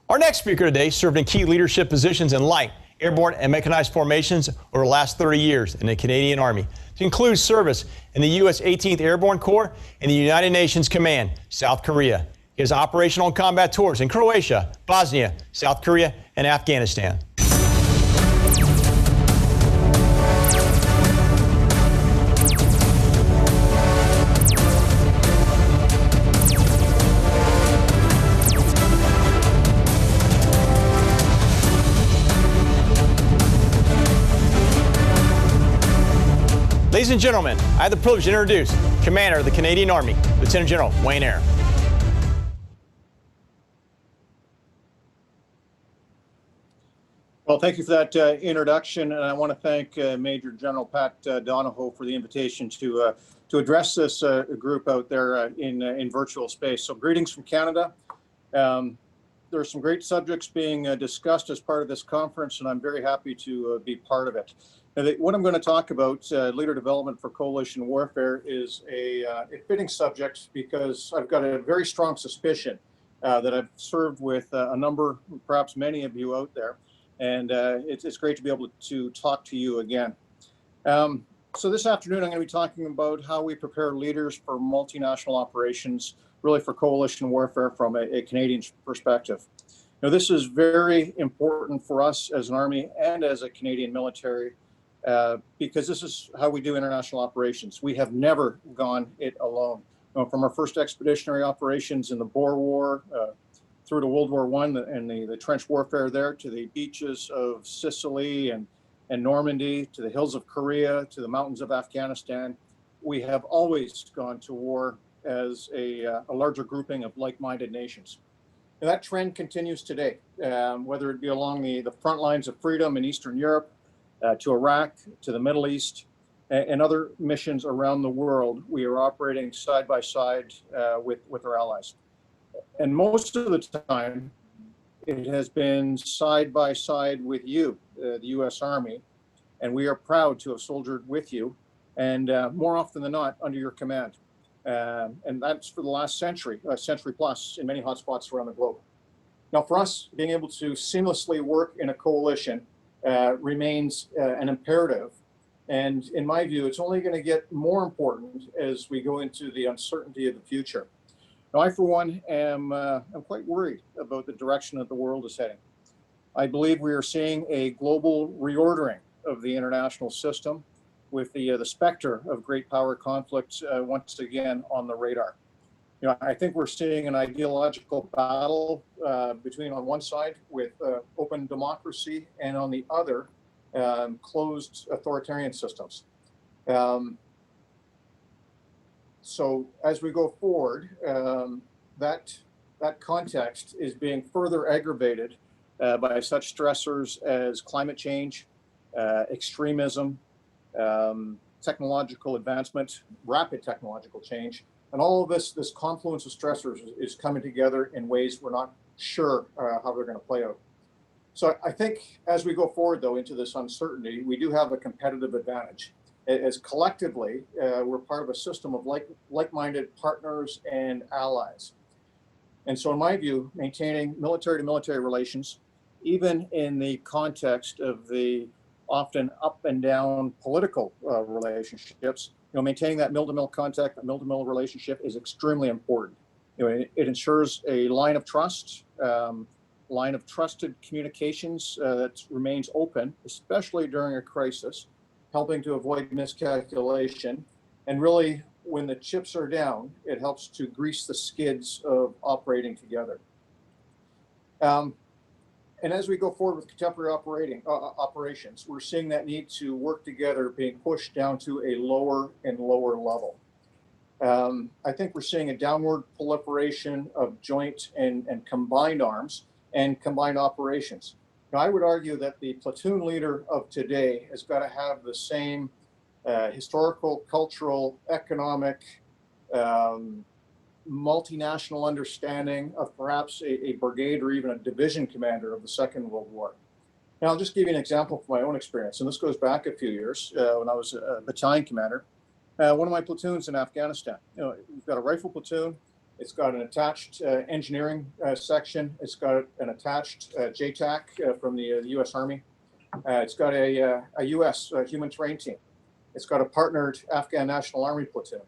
Our next speaker today served in key leadership positions in light, airborne, and mechanized formations over the last 30 years in the Canadian Army, to include service in the U.S. 18th Airborne Corps and the United Nations Command, South Korea. He has operational and combat tours in Croatia, Bosnia, South Korea, and Afghanistan. Ladies and gentlemen, I have the privilege to introduce Commander of the Canadian Army, Lieutenant General Wayne Eyre. Well, thank you for that introduction, and I want to thank Major General Pat Donahoe for the invitation to address this group out there in virtual space. So, greetings from Canada. There are some great subjects being discussed as part of this conference, and I'm very happy to be part of it. Now, what I'm going to talk about, leader development for coalition warfare, is a fitting subject because I've got a very strong suspicion that I've served with a number, perhaps many of you out there, and it's great to be able to talk to you again. So this afternoon, I'm going to be talking about how we prepare leaders for multinational operations, really for coalition warfare from a Canadian perspective. Now, this is very important for us as an Army and as a Canadian military, because this is how we do international operations. We have never gone it alone. From our first expeditionary operations in the Boer War, through to World War I and the trench warfare there, to the beaches of Sicily and Normandy, to the hills of Korea, to the mountains of Afghanistan, we have always gone to war as a larger grouping of like-minded nations. And that trend continues today, whether it be along the front lines of freedom in Eastern Europe, to Iraq, to the Middle East, and other missions around the world. We are operating side by side with our allies. And most of the time, it has been side by side with you, the U.S. Army, and we are proud to have soldiered with you, and more often than not, under your command. And that's for the last century, a century plus, in many hotspots around the globe. Now, for us, being able to seamlessly work in a coalition remains an imperative. And in my view, it's only going to get more important as we go into the uncertainty of the future. Now, I, for one, am quite worried about the direction that the world is heading. I believe we are seeing a global reordering of the international system, with the specter of great power conflicts once again on the radar. You know, I think we're seeing an ideological battle between, on one side, with open democracy, and on the other, closed authoritarian systems. So as we go forward, that context is being further aggravated by such stressors as climate change, extremism, technological advancement, rapid technological change, and all of this confluence of stressors is coming together in ways we're not sure how they're going to play out. So I think as we go forward, though, into this uncertainty, we do have a competitive advantage. As collectively, we're part of a system of like-minded partners and allies. And so in my view, maintaining military-to-military relations, even in the context of the often up and down political relationships, maintaining that mill-to-mill contact, that mill-to-mill relationship is extremely important. It ensures a line of trust, line of trusted communications that remains open, especially during a crisis, helping to avoid miscalculation. And really, when the chips are down, it helps to grease the skids of operating together. And as we go forward with contemporary operations, we're seeing that need to work together being pushed down to a lower and lower level. I think we're seeing a downward proliferation of joint and combined arms and combined operations. Now, I would argue that the platoon leader of today has got to have the same historical, cultural, economic, multinational understanding of perhaps a brigade or even a division commander of the Second World War. Now, I'll just give you an example from my own experience, and this goes back a few years when I was a battalion commander. One of my platoons in Afghanistan, we've got a rifle platoon, It's got an attached engineering section. It's got an attached JTAC from the U.S. Army. It's got a U.S. human terrain team. It's got a partnered Afghan National Army platoon.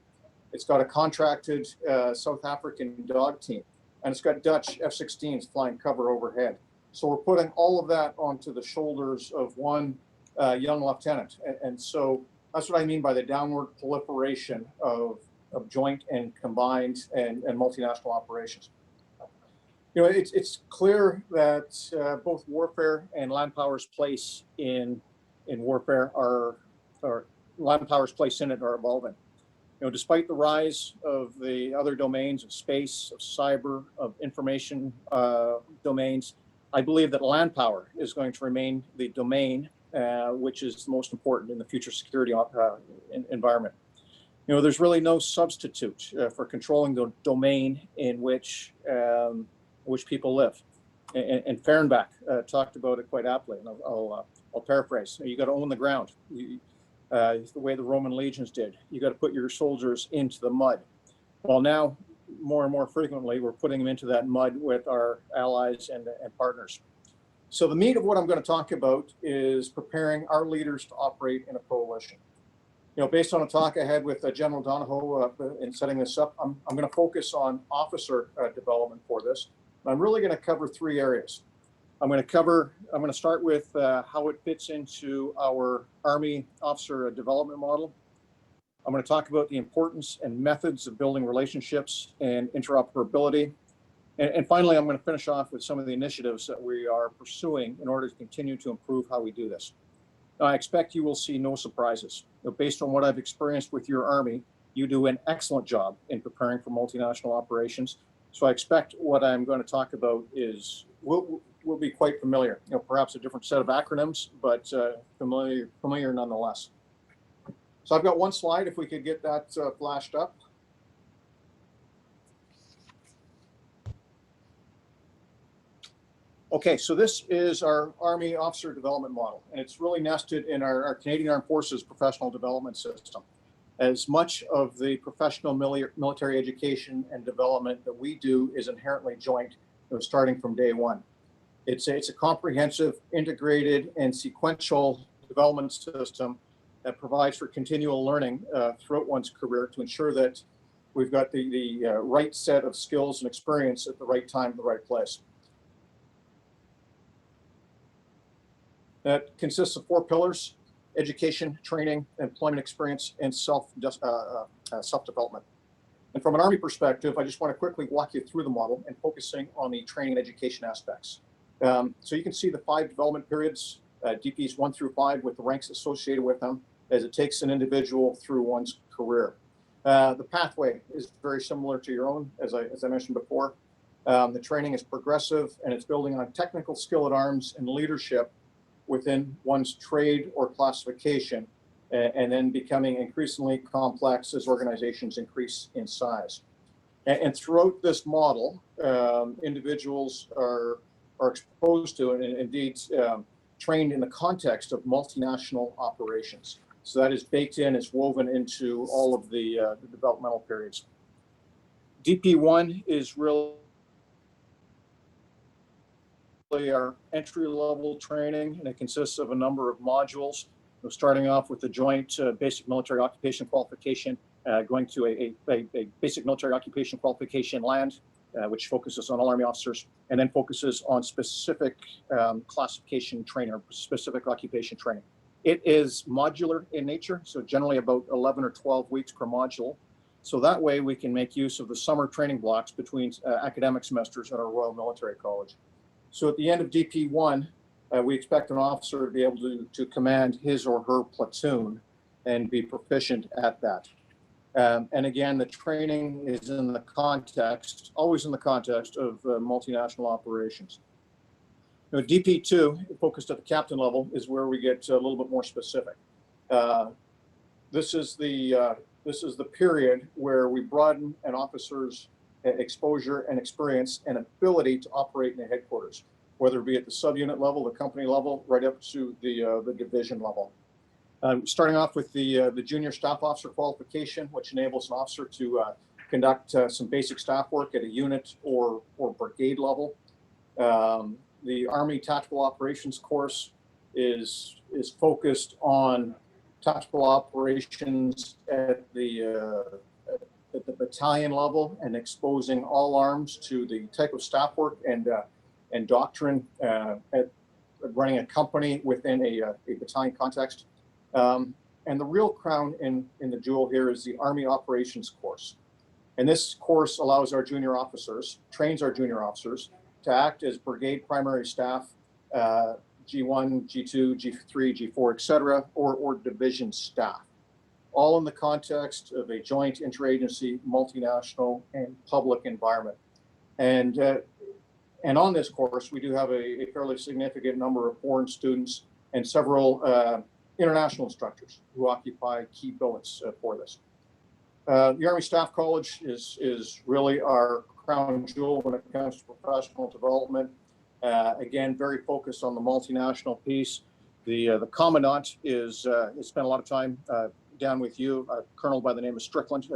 It's got a contracted South African dog team. And it's got Dutch F-16s flying cover overhead. So we're putting all of that onto the shoulders of one young lieutenant. And so that's what I mean by the downward proliferation of joint and combined and multinational operations. You know, it's clear that both warfare and land power's place in warfare or land power's place in it are evolving. You know, despite the rise of the other domains of space, of cyber, of information domains, I believe that land power is going to remain the domain which is the most important in the future security environment. You know, there's really no substitute for controlling the domain in which people live. And Fehrenbach talked about it quite aptly, and I'll paraphrase. You got to own the ground, the way the Roman legions did. You got to put your soldiers into the mud. Well, now, more and more frequently, we're putting them into that mud with our allies and partners. So the meat of what I'm going to talk about is preparing our leaders to operate in a coalition. You know, based on a talk I had with General Donahoe in setting this up, I'm going to focus on officer development for this. I'm really going to cover three areas. I'm going to start with how it fits into our Army officer development model. I'm going to talk about the importance and methods of building relationships and interoperability. And finally, I'm going to finish off with some of the initiatives that we are pursuing in order to continue to improve how we do this. Now, I expect you will see no surprises. You know, based on what I've experienced with your Army, you do an excellent job in preparing for multinational operations. So I expect what I'm going to talk about will be quite familiar. You know, perhaps a different set of acronyms, but familiar nonetheless. So I've got one slide, if we could get that flashed up. Okay, so this is our Army officer development model, and it's really nested in our Canadian Armed Forces professional development system. As much of the professional military education and development that we do is inherently joint, you know, starting from day one. It's a comprehensive, integrated, and sequential development system that provides for continual learning throughout one's career to ensure that we've got the right set of skills and experience at the right time, in the right place. That consists of 4 pillars: education, training, employment experience, and self-development. And from an Army perspective, I just want to quickly walk you through the model and focusing on the training and education aspects. So you can see the 5 development periods, DPs 1 through 5, with the ranks associated with them, as it takes an individual through one's career. The pathway is very similar to your own, as I mentioned before. The training is progressive, and it's building on technical skill at arms and leadership within one's trade or classification, and then becoming increasingly complex as organizations increase in size. And throughout this model, individuals are exposed to and indeed trained in the context of multinational operations. So that is baked in, it's woven into all of the developmental periods. DP1 is really our entry-level training, and it consists of a number of modules. So starting off with the joint basic military occupation qualification, going to a basic military occupation qualification land, which focuses on all Army officers, and then focuses on specific classification training or specific occupation training. It is modular in nature, so generally about 11 or 12 weeks per module. So that way we can make use of the summer training blocks between academic semesters at our Royal Military College. So at the end of DP1, we expect an officer to be able to command his or her platoon and be proficient at that. And again, the training is in the context, always in the context of multinational operations. Now, DP2, focused at the captain level, is where we get a little bit more specific. This is the period where we broaden an officer's exposure and experience and ability to operate in the headquarters, whether it be at the subunit level, the company level, right up to the division level. Starting off with the junior staff officer qualification, which enables an officer to conduct some basic staff work at a unit or brigade level. The Army Tactical Operations course is focused on tactical operations at the battalion level and exposing all arms to the type of staff work and doctrine at running a company within a battalion context. And the real crown in the jewel here is the Army Operations course. And this course allows our junior officers, trains our junior officers to act as brigade primary staff, G1, G2, G3, G4, et cetera, or division staff, all in the context of a joint interagency, multinational, and public environment. And on this course, we do have a fairly significant number of foreign students and several international instructors who occupy key billets for this. The Army Staff College is really our crown jewel when it comes to professional development. Again, very focused on the multinational piece. The commandant has spent a lot of time down with you. A colonel by the name of Strickland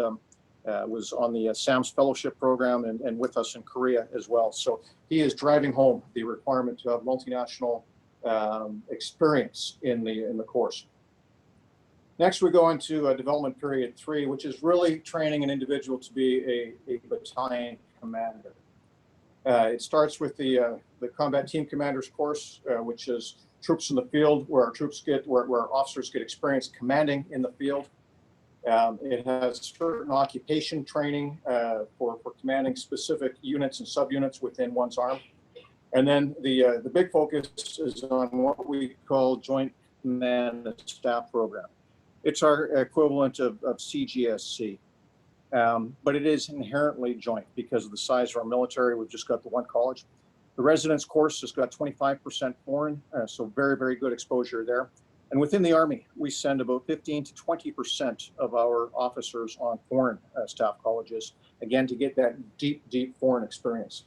was on the SAMS fellowship program and with us in Korea as well. So he is driving home the requirement to have multinational experience in the course. Next, we go into development period 3, which is really training an individual to be a battalion commander. It starts with the combat team commanders course, which is troops in the field, where our officers get experience commanding in the field. It has certain occupation training for commanding specific units and subunits within one's arm. And then the big focus is on what we call Joint Command and Staff Program. It's our equivalent of CGSC, but it is inherently joint because of the size of our military. We've just got the one college. The residence course has got 25% foreign, so very, very good exposure there. And within the Army, we send about 15 to 20% of our officers on foreign staff colleges, again, to get that deep, deep foreign experience.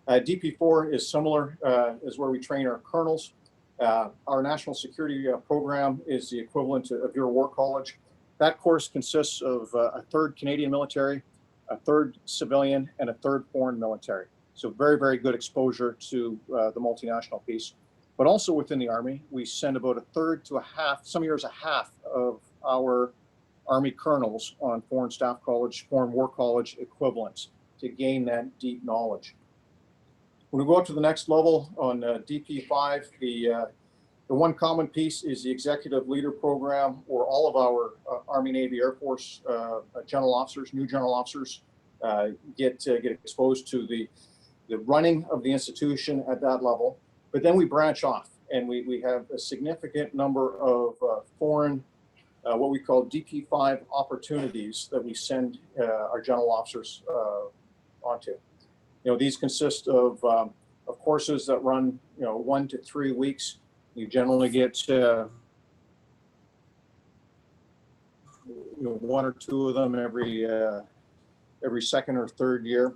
DP4 is similar, is where we train our colonels. Our national security program is the equivalent of your war college. That course consists of a third Canadian military, a third civilian, and a third foreign military. So very, very good exposure to the multinational piece. But also within the Army, we send about a third to a half, some years a half of our Army colonels on foreign staff college, foreign war college equivalents to gain that deep knowledge. When we go up to the next level on DP5, the one common piece is the executive leader program, where all of our Army, Navy, Air Force general officers, new general officers, get exposed to the running of the institution at that level. But then we branch off, and we have a significant number of foreign, what we call DP5 opportunities that we send our general officers onto. These consist of courses that run, 1 to 3 weeks. You generally get, one or two of them every second or third year.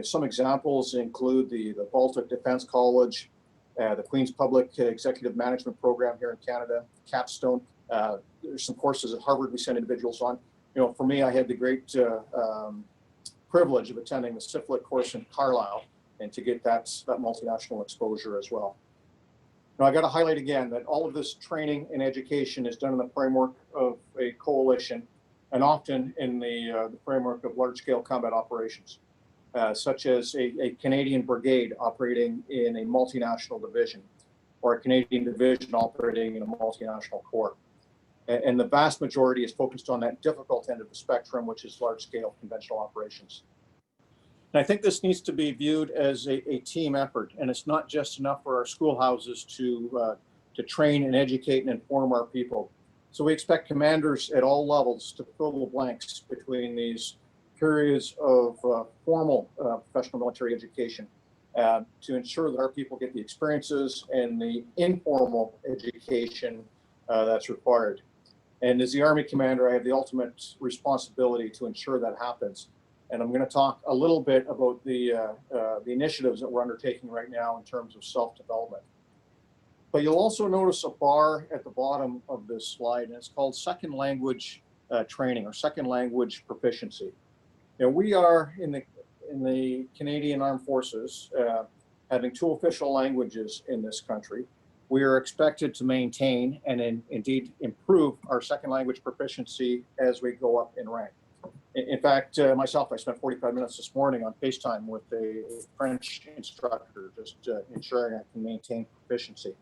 Some examples include the Baltic Defense College, the Queen's Public Executive Management Program here in Canada, Capstone. There's some courses at Harvard we send individuals on. For me, I had the great privilege of attending the CIFLIC course in Carlisle and to get that multinational exposure as well. Now, I got to highlight again that all of this training and education is done in the framework of a coalition and often in the framework of large-scale combat operations, such as a Canadian brigade operating in a multinational division or a Canadian division operating in a multinational corps. And the vast majority is focused on that difficult end of the spectrum, which is large-scale conventional operations. And I think this needs to be viewed as a team effort, and it's not just enough for our schoolhouses to train and educate and inform our people. So we expect commanders at all levels to fill the blanks between these periods of formal professional military education to ensure that our people get the experiences and the informal education that's required. And as the Army commander, I have the ultimate responsibility to ensure that happens. And I'm going to talk a little bit about the initiatives that we're undertaking right now in terms of self-development. But you'll also notice a bar at the bottom of this slide, and it's called second language training or second language proficiency. We are in the Canadian Armed Forces, having two official languages in this country. We are expected to maintain and indeed improve our second language proficiency as we go up in rank. In fact, myself, I spent 45 minutes this morning on FaceTime with a French instructor, just ensuring I can maintain proficiency.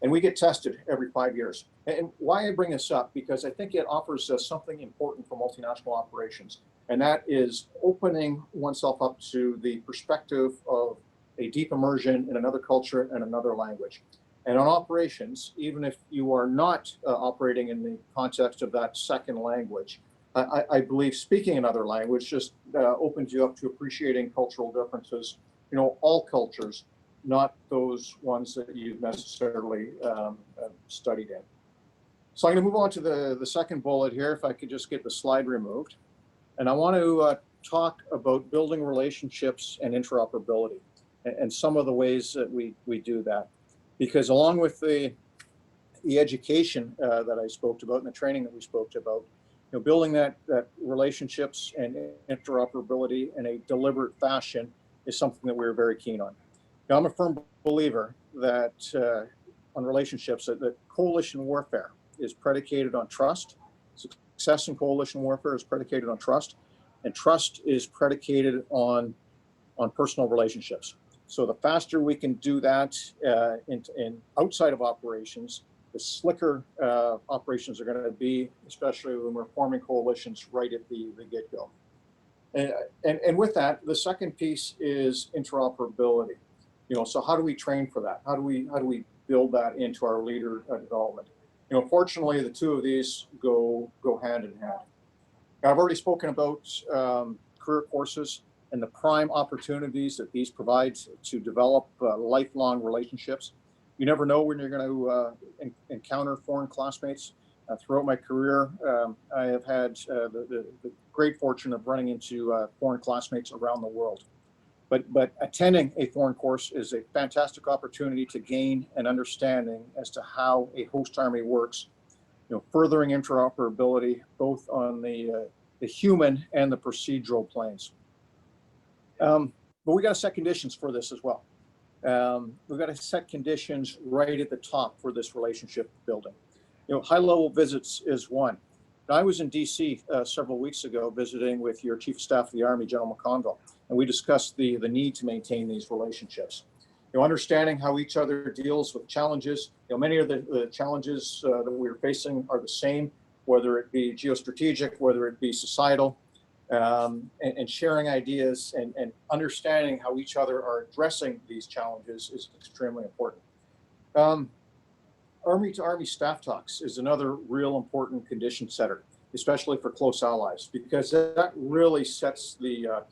And we get tested every 5 years. And why I bring this up, because I think it offers us something important for multinational operations, and that is opening oneself up to the perspective of a deep immersion in another culture and another language. And on operations, even if you are not operating in the context of that second language, I believe speaking another language just opens you up to appreciating cultural differences, all cultures, not those ones that you've necessarily studied in. So I'm going to move on to the second bullet here, if I could just get the slide removed. And I want to talk about building relationships and interoperability and some of the ways that we do that. Because along with the education that I spoke about and the training that we spoke about, building that relationships and interoperability in a deliberate fashion is something that we're very keen on. Now, I'm a firm believer that on relationships that coalition warfare is predicated on trust. Success in coalition warfare is predicated on trust, and trust is predicated on personal relationships. So the faster we can do that in outside of operations, the slicker operations are going to be, especially when we're forming coalitions right at the get-go. And with that, the second piece is interoperability. So how do we train for that? How do we build that into our leader development? Fortunately, the two of these go hand in hand. Now, I've already spoken about career courses and the prime opportunities that these provide to develop lifelong relationships. You never know when you're going to encounter foreign classmates. Throughout my career, I have had the great fortune of running into foreign classmates around the world. But attending a foreign course is a fantastic opportunity to gain an understanding as to how a host army works, furthering interoperability both on the human and the procedural planes. But we got to set conditions for this as well. We've got to set conditions right at the top for this relationship building. High-level visits is one. Now, I was in DC several weeks ago visiting with your Chief of Staff of the Army, General McConville, and we discussed the need to maintain these relationships. Understanding how each other deals with challenges. Many of the challenges that we're facing are the same, whether it be geostrategic, whether it be societal, and sharing ideas and understanding how each other are addressing these challenges is extremely important. Army-to-Army staff talks is another real important condition setter, especially for close allies, because that really sets the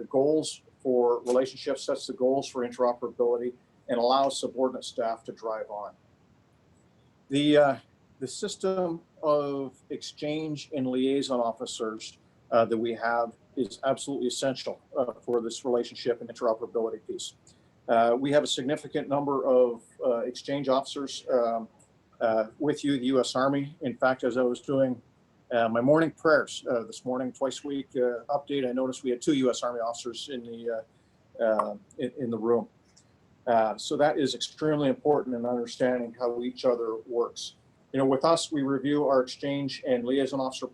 goals for relationships, sets the goals for interoperability, and allows subordinate staff to drive on. The system of exchange and liaison officers that we have is absolutely essential for this relationship and interoperability piece. We have a significant number of exchange officers with you, the U.S. Army. In fact, as I was doing my morning prayers this morning, twice a week update, I noticed we had 2 U.S. Army officers in the room. So that is extremely important in understanding how each other works. With us, we review our exchange and liaison officer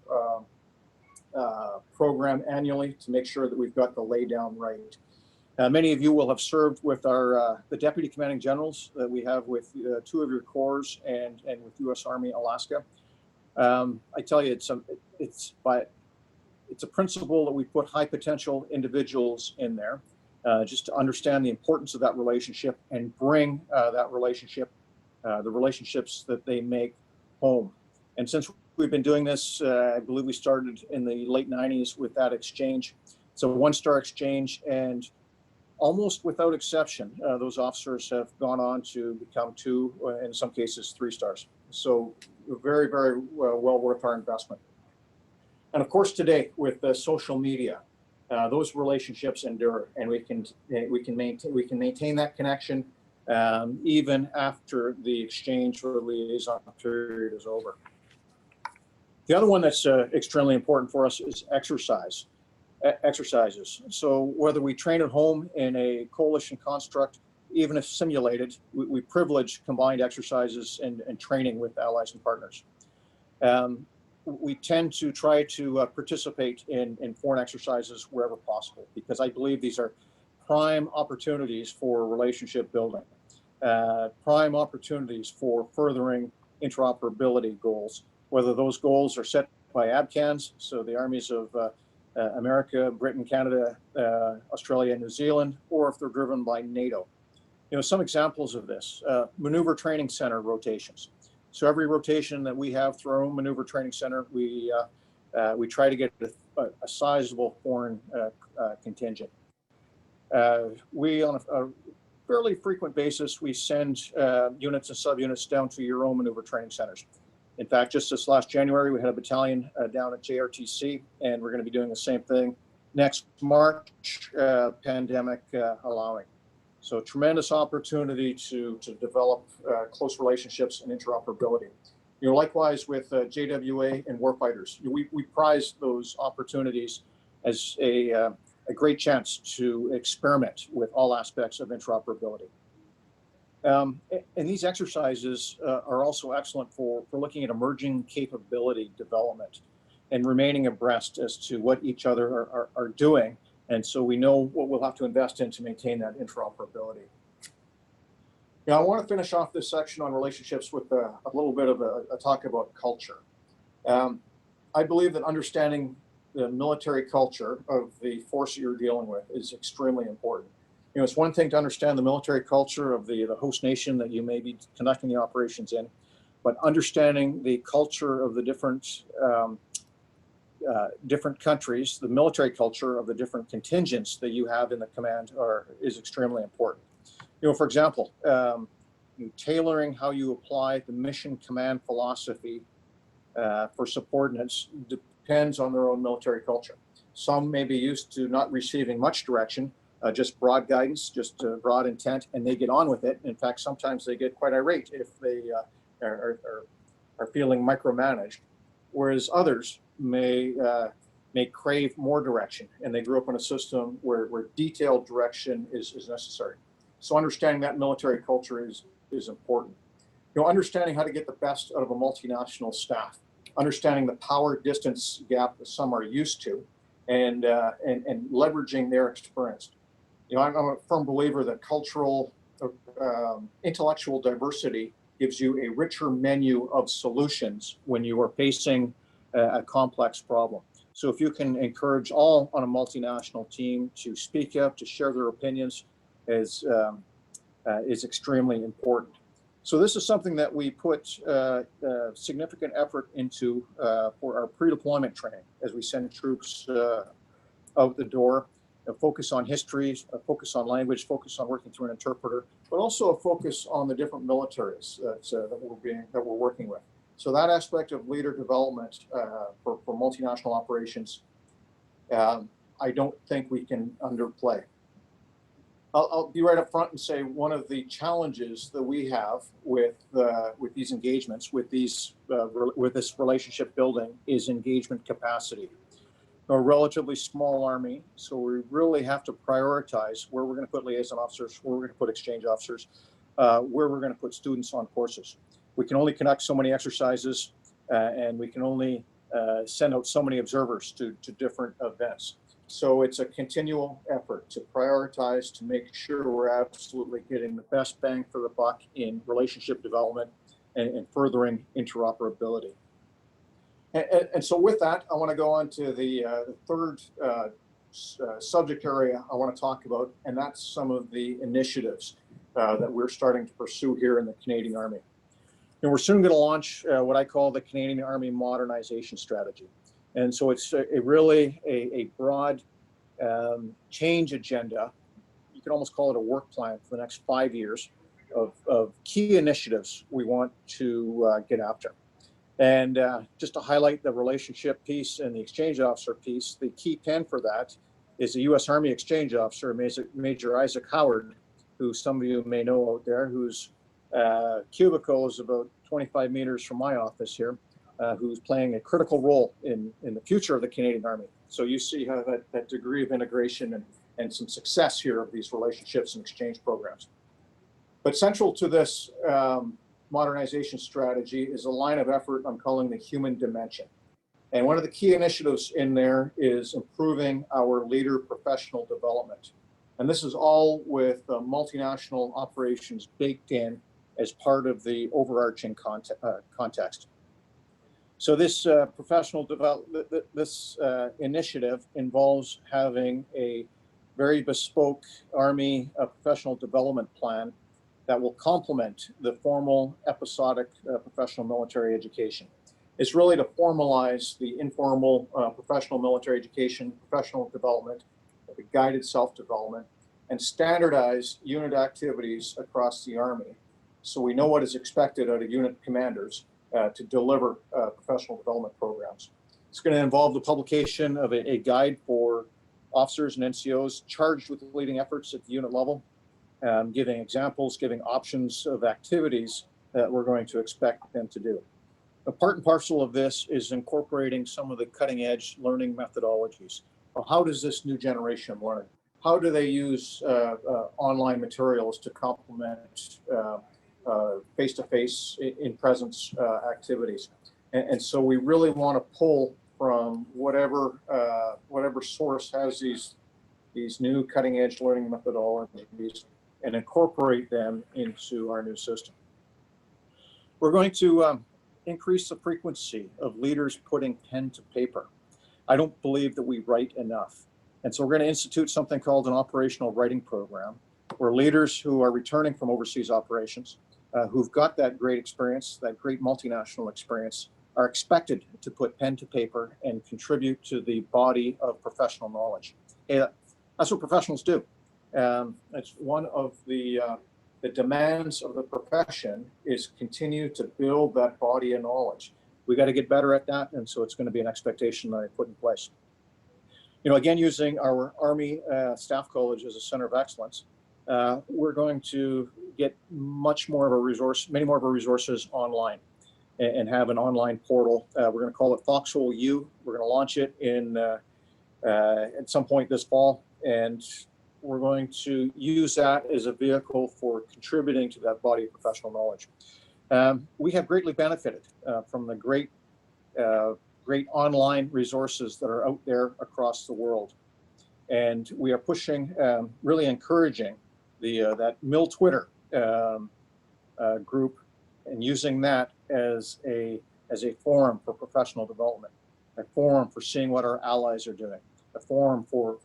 program annually to make sure that we've got the laydown right. Many of you will have served with the deputy commanding generals that we have with 2 of your corps and with U.S. Army Alaska. I tell you, it's a principle that we put high potential individuals in there just to understand the importance of that relationship and bring that relationship, the relationships that they make home. And since we've been doing this, I believe we started in the late 90s with that exchange. It's a 1-star exchange, and almost without exception, those officers have gone on to become 2, in some cases 3 stars. So very, very well worth our investment. And of course, today with social media, those relationships endure, and we can maintain that connection even after the exchange or liaison period is over. The other one that's extremely important for us is exercise. exercises. So whether we train at home in a coalition construct, even if simulated, we privilege combined exercises and training with allies and partners. We tend to try to participate in foreign exercises wherever possible, because I believe these are prime opportunities for relationship building, prime opportunities for furthering interoperability goals, whether those goals are set by ABCANs, so the armies of America, Britain, Canada, Australia, and New Zealand, or if they're driven by Nato. You know, some examples of this, maneuver training center rotations. So every rotation that we have through our own maneuver training center, we try to get a sizable foreign contingent. We, on a fairly frequent basis, we send units and subunits down to your own maneuver training centers. In fact, just this last January, we had a battalion down at JRTC, and we're going to be doing the same thing next March, pandemic allowing. So tremendous opportunity to develop close relationships and interoperability. You know, likewise with JWA and warfighters, we prize those opportunities as a great chance to experiment with all aspects of interoperability. And these exercises are also excellent for looking at emerging capability development and remaining abreast as to what each other are doing. And so we know what we'll have to invest in to maintain that interoperability. Now, I want to finish off this section on relationships with a little bit of a talk about culture. I believe that understanding the military culture of the force that you're dealing with is extremely important. You know, it's one thing to understand the military culture of the host nation that you may be conducting the operations in, but understanding the culture of the different countries, the military culture of the different contingents that you have in the command is extremely important. You know, for example, tailoring how you apply the mission command philosophy for subordinates depends on their own military culture. Some may be used to not receiving much direction, just broad guidance, just broad intent, and they get on with it. In fact, sometimes they get quite irate if they are feeling micromanaged, whereas others may crave more direction, and they grew up in a system where detailed direction is necessary. So understanding that military culture is important. You know, understanding how to get the best out of a multinational staff, understanding the power distance gap that some are used to, and leveraging their experience. You know, I'm a firm believer that cultural, intellectual diversity gives you a richer menu of solutions when you are facing a complex problem. So if you can encourage all on a multinational team to speak up, to share their opinions, is extremely important. So this is something that we put significant effort into for our pre-deployment training as we send troops out the door. A focus on history, a focus on language, focus on working through an interpreter, but also a focus on the different militaries that we're working with. So that aspect of leader development for multinational operations, I don't think we can underplay. I'll be right up front and say one of the challenges that we have with these engagements, with this relationship building, is engagement capacity. We're a relatively small army, so we really have to prioritize where we're going to put liaison officers, where we're going to put exchange officers, where we're going to put students on courses. We can only conduct so many exercises, and we can only send out so many observers to different events. So it's a continual effort to prioritize, to make sure we're absolutely getting the best bang for the buck in relationship development and furthering interoperability. And so with that, I want to go on to the third subject area I want to talk about, and that's some of the initiatives that we're starting to pursue here in the Canadian Army. And we're soon going to launch what I call the Canadian Army Modernization Strategy. And so it's really a broad change agenda. You could almost call it a work plan for the next 5 years of key initiatives we want to get after. And just to highlight the relationship piece and the exchange officer piece, the key pen for that is the U.S. Army Exchange Officer, Major Isaac Howard, who some of you may know out there, whose cubicle is about 25 meters from my office here. who's playing a critical role in the future of the Canadian Army. So you see how that degree of integration and some success here of these relationships and exchange programs. But central to this modernization strategy is a line of effort I'm calling the human dimension. And one of the key initiatives in there is improving our leader professional development. And this is all with multinational operations baked in as part of the overarching context. So this professional development, this initiative involves having a very bespoke Army professional development plan that will complement the formal episodic professional military education. It's really to formalize the informal professional military education, professional development, the guided self-development, and standardize unit activities across the Army so we know what is expected out of unit commanders to deliver professional development programs. It's going to involve the publication of a guide for officers and NCOs charged with leading efforts at the unit level, giving examples, giving options of activities that we're going to expect them to do. A part and parcel of this is incorporating some of the cutting edge learning methodologies. Well, how does this new generation learn? How do they use online materials to complement face-to-face in presence activities? And so we really want to pull from whatever source has these new cutting edge learning methodologies and incorporate them into our new system. We're going to increase the frequency of leaders putting pen to paper. I don't believe that we write enough. And so we're going to institute something called an operational writing program, where leaders who are returning from overseas operations, who've got that great experience, that great multinational experience, are expected to put pen to paper and contribute to the body of professional knowledge. That's what professionals do. It's one of the demands of the profession is continue to build that body of knowledge. We got to get better at that, and so it's going to be an expectation that I put in place. You know, again, using our Army Staff College as a center of excellence, we're going to get many more of our resources online and have an online portal. We're going to call it Foxhole U. We're going to launch it at some point this fall, and we're going to use that as a vehicle for contributing to that body of professional knowledge. We have greatly benefited from the great online resources that are out there across the world. And we are pushing, really encouraging that Mill Twitter group and using that as a forum for professional development, a forum for seeing what our allies are doing, a forum for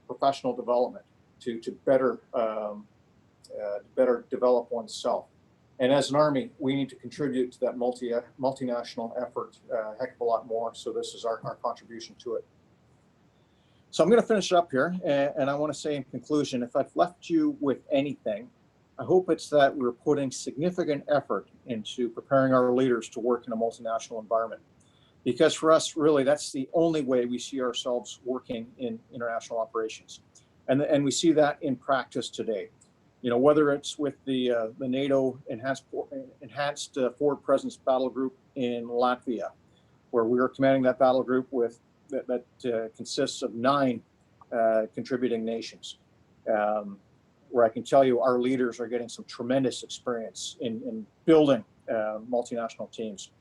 professional development to better develop oneself. And as an Army, we need to contribute to that multinational effort a heck of a lot more. So this is our contribution to it. So I'm going to finish up here, and I want to say in conclusion, if I've left you with anything, I hope it's that we're putting significant effort into preparing our leaders to work in a multinational environment. Because for us, really, that's the only way we see ourselves working in international operations. And we see that in practice today. You know, whether it's with the Nato enhanced forward presence battle group in Latvia, where we are commanding that battle group with that consists of 9 contributing nations, where I can tell you our leaders are getting some tremendous experience in building multinational teams.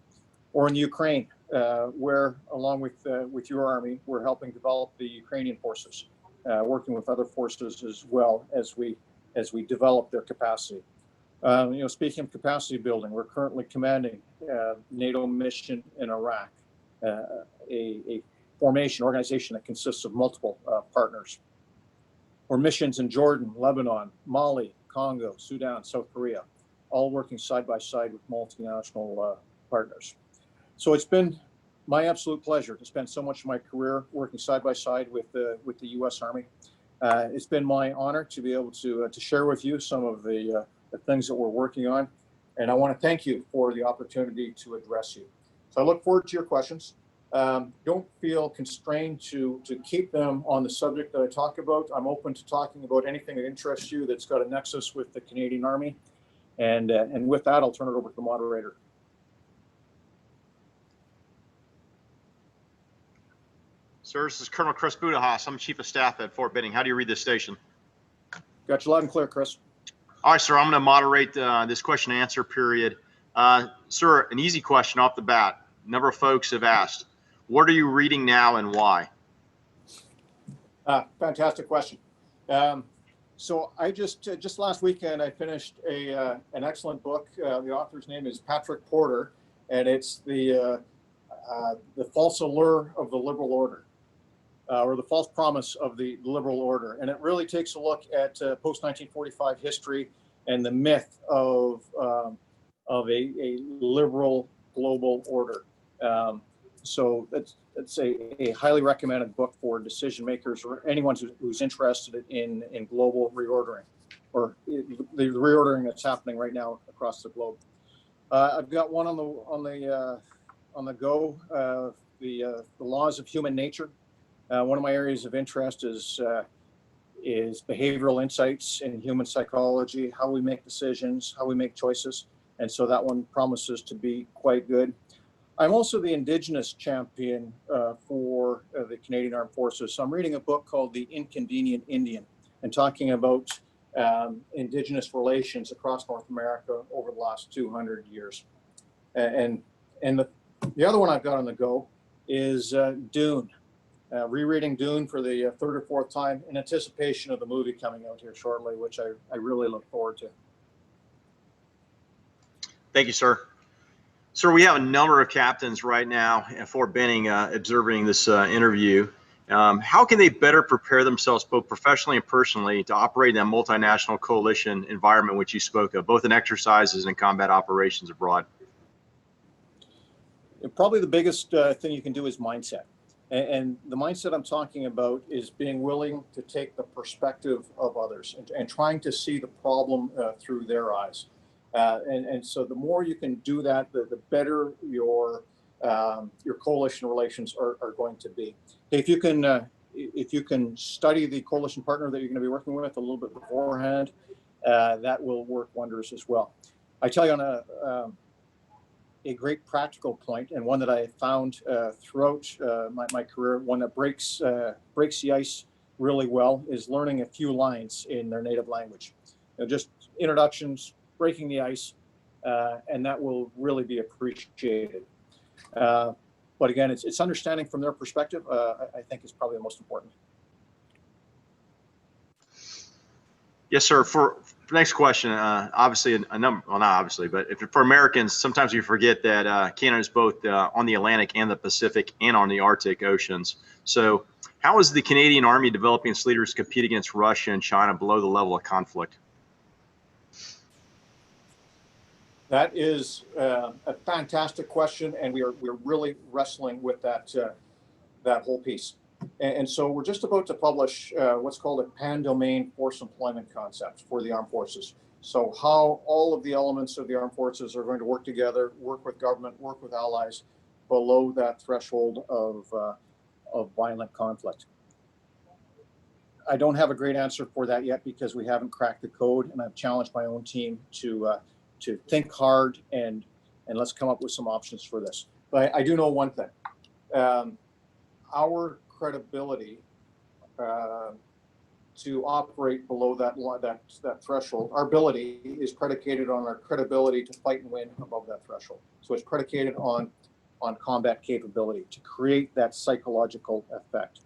Or in Ukraine, where along with your Army, we're helping develop the Ukrainian forces, working with other forces as well as we develop their capacity. You know, speaking of capacity building, we're currently commanding NATO mission in Iraq, a formation organization that consists of multiple partners. Or missions in Jordan, Lebanon, Mali, Congo, Sudan, South Korea, all working side by side with multinational partners. So it's been my absolute pleasure to spend so much of my career working side by side with the U.S. Army. It's been my honor to be able to share with you some of the things that we're working on, and I want to thank you for the opportunity to address you. So I look forward to your questions. Don't feel constrained to keep them on the subject that I talk about. I'm open to talking about anything that interests you that's got a nexus with the Canadian Army, and with that, I'll turn it over to the moderator. Sir, this is Colonel Chris Budahaas. I'm Chief of Staff at Fort Benning. How do you read this station? Got you loud and clear, Chris. All right, sir, I'm going to moderate this question and answer period. Sir, an easy question off the bat. A number of folks have asked, what are you reading now and why? Fantastic question. So I just last weekend, I finished an excellent book. The author's name is Patrick Porter, and it's the false allure of the liberal order, or the false promise of the liberal order. And it really takes a look at post-1945 history and the myth of a liberal global order. So it's a highly recommended book for decision makers or anyone who's interested in global reordering, or the reordering that's happening right now across the globe. I've got one on the go. The laws of human nature. One of my areas of interest is behavioral insights in human psychology, how we make decisions, how we make choices. And so that one promises to be quite good. I'm also the Indigenous champion for the Canadian Armed Forces. So I'm reading a book called The Inconvenient Indian and talking about Indigenous relations across North America over the last 200 years. And the other one I've got on the go is Dune. Rereading Dune for the third or fourth time in anticipation of the movie coming out here shortly, which I really look forward to. Thank you, sir. Sir, we have a number of captains right now at Fort Benning observing this interview. How can they better prepare themselves both professionally and personally to operate in that multinational coalition environment which you spoke of, both in exercises and combat operations abroad? Probably the biggest thing you can do is mindset. And the mindset I'm talking about is being willing to take the perspective of others and trying to see the problem through their eyes. And so the more you can do that, the better your coalition relations are going to be. If you can study the coalition partner that you're going to be working with a little bit beforehand, that will work wonders as well. I tell you on a great practical point, and one that I found throughout my career, one that breaks the ice really well, is learning a few lines in their native language. Just introductions, breaking the ice, and that will really be appreciated. But again, it's understanding from their perspective, I think is probably the most important. Yes, sir. For next question, obviously a number, well, not obviously, but for Americans, sometimes we forget that Canada is both on the Atlantic and the Pacific and on the Arctic Oceans. So how is the Canadian Army developing its leaders to compete against Russia and China below the level of conflict? That is a fantastic question, and we're really wrestling with that whole piece. And so we're just about to publish what's called a pan-domain force employment concept for the armed forces. So how all of the elements of the armed forces are going to work together, work with government, work with allies below that threshold of violent conflict. I don't have a great answer for that yet because we haven't cracked the code, and I've challenged my own team to think hard and let's come up with some options for this. But I do know one thing. Our credibility to operate below that threshold, our ability is predicated on our credibility to fight and win above that threshold. So it's predicated on combat capability to create that psychological effect.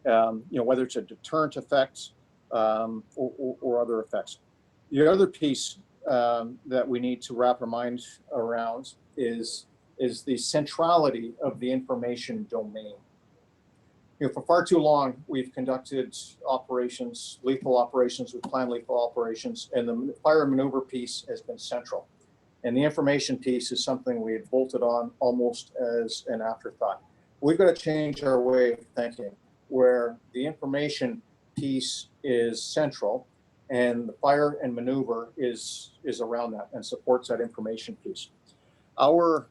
Whether it's a deterrent effect or other effects. The other piece that we need to wrap our minds around is the centrality of the information domain. For far too long, we've conducted operations, lethal operations, we've planned lethal operations, and the fire and maneuver piece has been central. And the information piece is something we had bolted on almost as an afterthought. We've got to change our way of thinking, where the information piece is central and the fire and maneuver is around that and supports that information piece. Our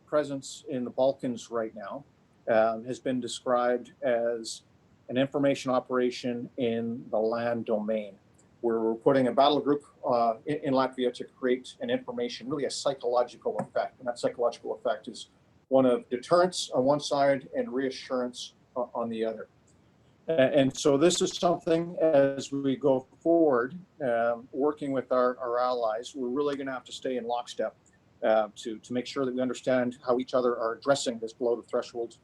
presence in the Balkans right now has been described as an information operation in the land domain, where we're putting a battle group in Latvia to create an information, really a psychological effect. And that psychological effect is one of deterrence on one side and reassurance on the other. And so this is something, as we go forward, working with our allies, we're really going to have to stay in lockstep to make sure that we understand how each other are addressing this below the threshold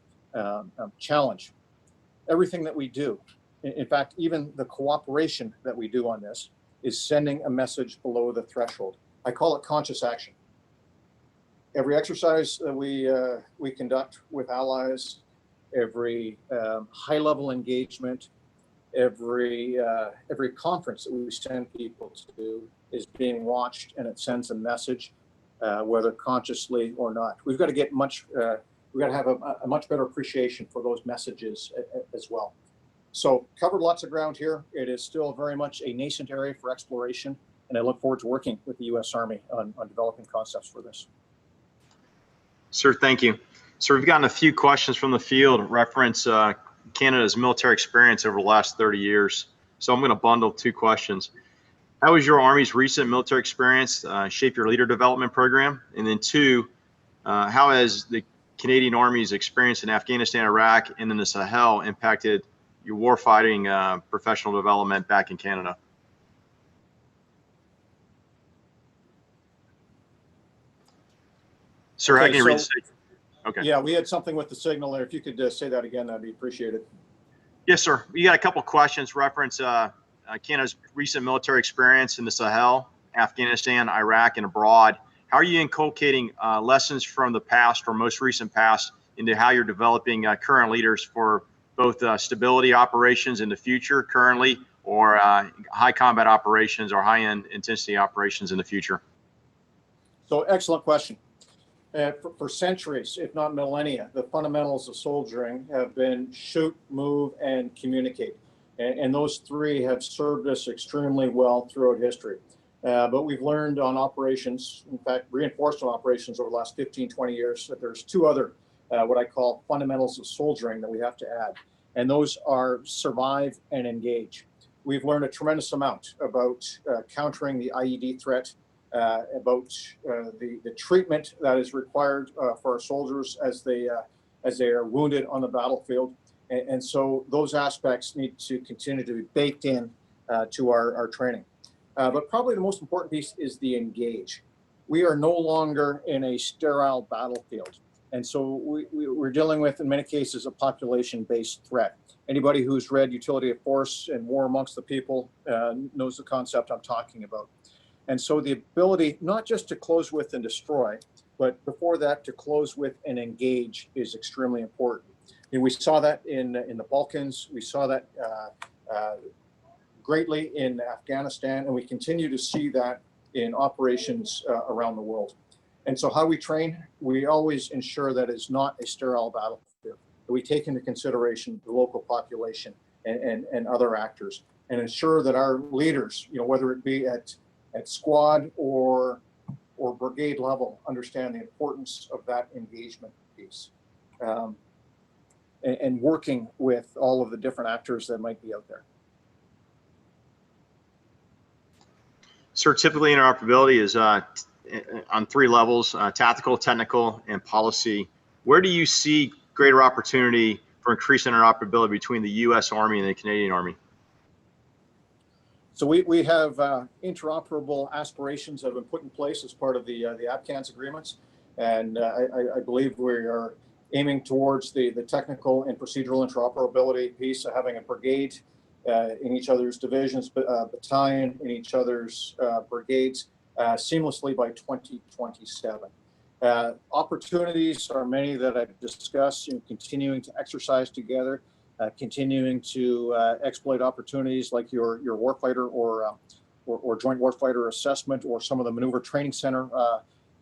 challenge. Everything that we do, in fact, even the cooperation that we do on this, is sending a message below the threshold. I call it conscious action. Every exercise that we conduct with allies, every high-level engagement, every conference that we send people to is being watched, and it sends a message, whether consciously or not. We've got to get we've got to have a much better appreciation for those messages as well. So covered lots of ground here. It is still very much a nascent area for exploration, and I look forward to working with the U.S. Army on developing concepts for this. Sir, thank you. So we've gotten a few questions from the field reference Canada's military experience over the last 30 years. So I'm going to bundle two questions. How has your Army's recent military experience shaped your leader development program? And then two, how has the Canadian Army's experience in Afghanistan, Iraq, and in the Sahel impacted your warfighting professional development back in Canada? Sir, Okay, I can read the statement. Okay. Yeah, we had something with the signal there. If you could say that again, that'd be appreciated. Yes, sir. We got a couple questions reference Canada's recent military experience in the Sahel, Afghanistan, Iraq, and abroad. How are you inculcating lessons from the past or most recent past into how you're developing current leaders for both stability operations in the future currently, or high combat operations or high-end intensity operations in the future? So excellent question. For centuries, if not millennia, the fundamentals of soldiering have been shoot, move, and communicate. And those three have served us extremely well throughout history. But we've learned on operations, in fact, reinforced on operations over the last 15, 20 years, that there's two other, what I call fundamentals of soldiering that we have to add. And those are survive and engage. We've learned a tremendous amount about countering the IED threat, about the treatment that is required for our soldiers as they are wounded on the battlefield. And so those aspects need to continue to be baked in to our training. But probably the most important piece is the engage. We are no longer in a sterile battlefield. And so we're dealing with, in many cases, a population-based threat. Anybody who's read Utility of Force and War Amongst the People knows the concept I'm talking about. And so the ability not just to close with and destroy, but before that to close with and engage is extremely important. And we saw that in the Balkans. We saw that greatly in Afghanistan, and we continue to see that in operations around the world. And so how we train, we always ensure that it's not a sterile battlefield, that we take into consideration the local population and other actors, and ensure that our leaders, whether it be at squad or brigade level, understand the importance of that engagement piece, and working with all of the different actors that might be out there. Sir, typically interoperability is on three levels: tactical, technical, and policy. Where do you see greater opportunity for increased interoperability between the U.S. Army and the Canadian Army? So we have interoperable aspirations that have been put in place as part of the APCANS agreements, and I believe we are aiming towards the technical and procedural interoperability piece of having a brigade in each other's divisions, battalion in each other's brigades seamlessly by 2027. Opportunities are many that I've discussed, continuing to exercise together, continuing to exploit opportunities like your warfighter or joint warfighter assessment, or some of the maneuver training center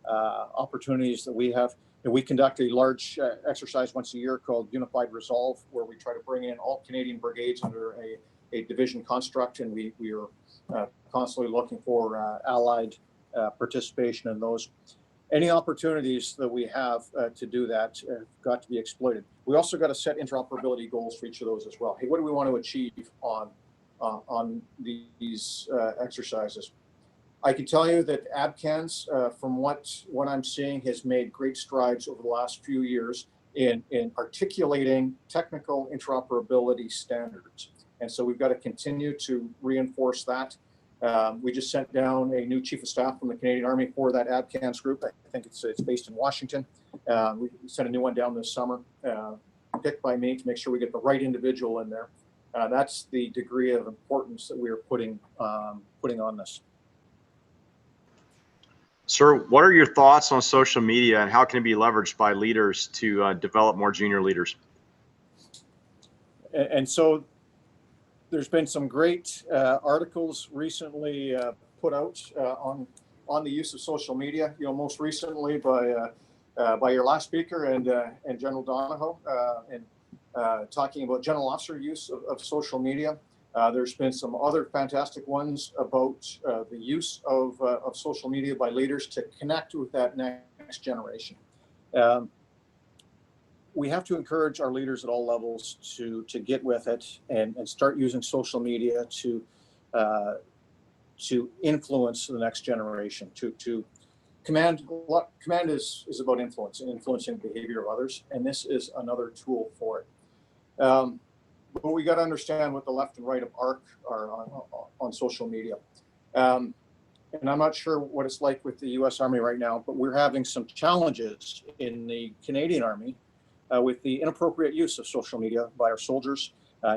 opportunities that we have. And we conduct a large exercise once a year called Unified Resolve, where we try to bring in all Canadian brigades under a division construct, and we are constantly looking for allied participation in those. Any opportunities that we have to do that have got to be exploited. We also got to set interoperability goals for each of those as well. Hey, what do we want to achieve on these exercises? I can tell you that ABCANS, from what I'm seeing, has made great strides over the last few years in articulating technical interoperability standards. And so we've got to continue to reinforce that. We just sent down a new chief of staff from the Canadian Army for that ABCANS group. I think it's based in Washington. We sent a new one down this summer, picked by me to make sure we get the right individual in there. That's the degree of importance that we are putting on this. Sir, what are your thoughts on social media and how can it be leveraged by leaders to develop more junior leaders? And so there's been some great articles recently put out on the use of social media. You know, most recently by your last speaker and General Donahoe, and talking about general officer use of social media. There's been some other fantastic ones about the use of social media by leaders to connect with that next generation. We have to encourage our leaders at all levels to get with it and start using social media to influence the next generation. Command is about influencing the behavior of others, and this is another tool for it. But we got to understand what the left and right of ARC are on social media. And I'm not sure what it's like with the U.S. Army right now, but we're having some challenges in the Canadian Army with the inappropriate use of social media by our soldiers,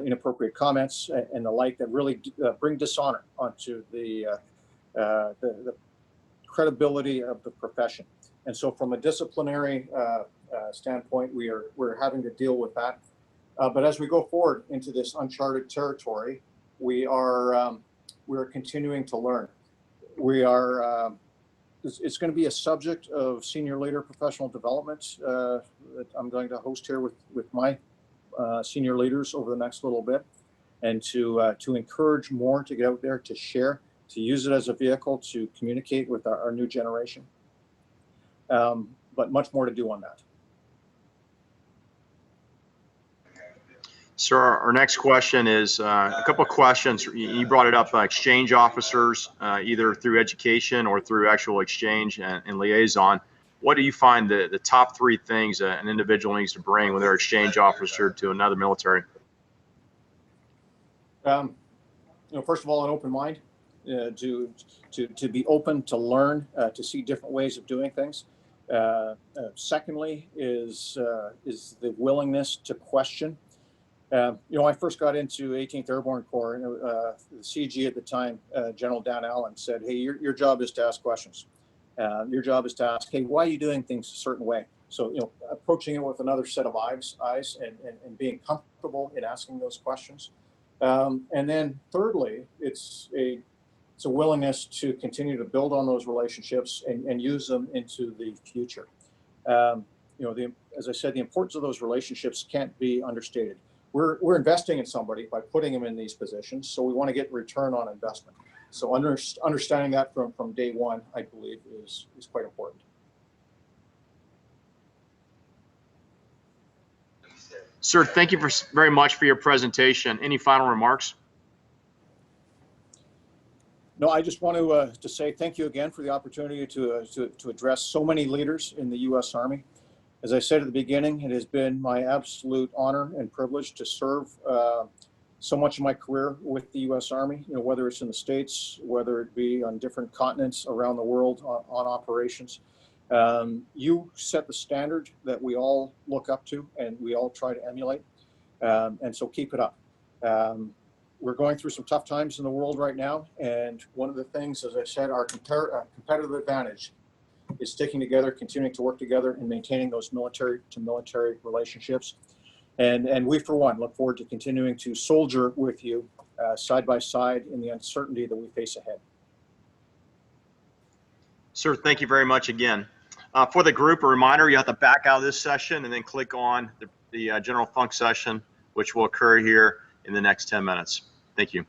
inappropriate comments and the like that really bring dishonor onto the credibility of the profession. And so from a disciplinary standpoint, we're having to deal with that. But as we go forward into this uncharted territory, we're continuing to learn. It's going to be a subject of senior leader professional development that I'm going to host here with my senior leaders over the next little bit, and to encourage more to get out there, to share, to use it as a vehicle to communicate with our new generation. But much more to do on that. Sir, our next question is a couple of questions. You brought it up, exchange officers, either through education or through actual exchange and liaison. What do you find the top three things an individual needs to bring when they're exchange officer to another military? First of all, an open mind, to be open to learn, to see different ways of doing things. Secondly, is the willingness to question. I first got into 18th Airborne Corps, and the CG at the time, General Dan Allen, said, "Hey, your job is to ask questions. Your job is to ask, hey, why are you doing things a certain way?" So, approaching it with another set of eyes and being comfortable in asking those questions. And then thirdly, it's a willingness to continue to build on those relationships and use them into the future. As I said, the importance of those relationships can't be understated. We're investing in somebody by putting them in these positions, so we want to get return on investment. So understanding that from day one, I believe, is quite important. Sir, thank you very much for your presentation. Any final remarks? No, I just want to say thank you again for the opportunity to address so many leaders in the U.S. Army. As I said at the beginning, it has been my absolute honor and privilege to serve so much of my career with the U.S. Army, whether it's in the States, whether it be on different continents around the world on operations. You set the standard that we all look up to and we all try to emulate, and so keep it up. We're going through some tough times in the world right now, and one of the things, as I said, our competitive advantage is sticking together, continuing to work together, and maintaining those military-to-military relationships. And we, for one, look forward to continuing to soldier with you side by side in the uncertainty that we face ahead. Sir, thank you very much again. For the group, a reminder, you have to back out of this session and then click on the general funk session, which will occur here in the next 10 minutes. Thank you.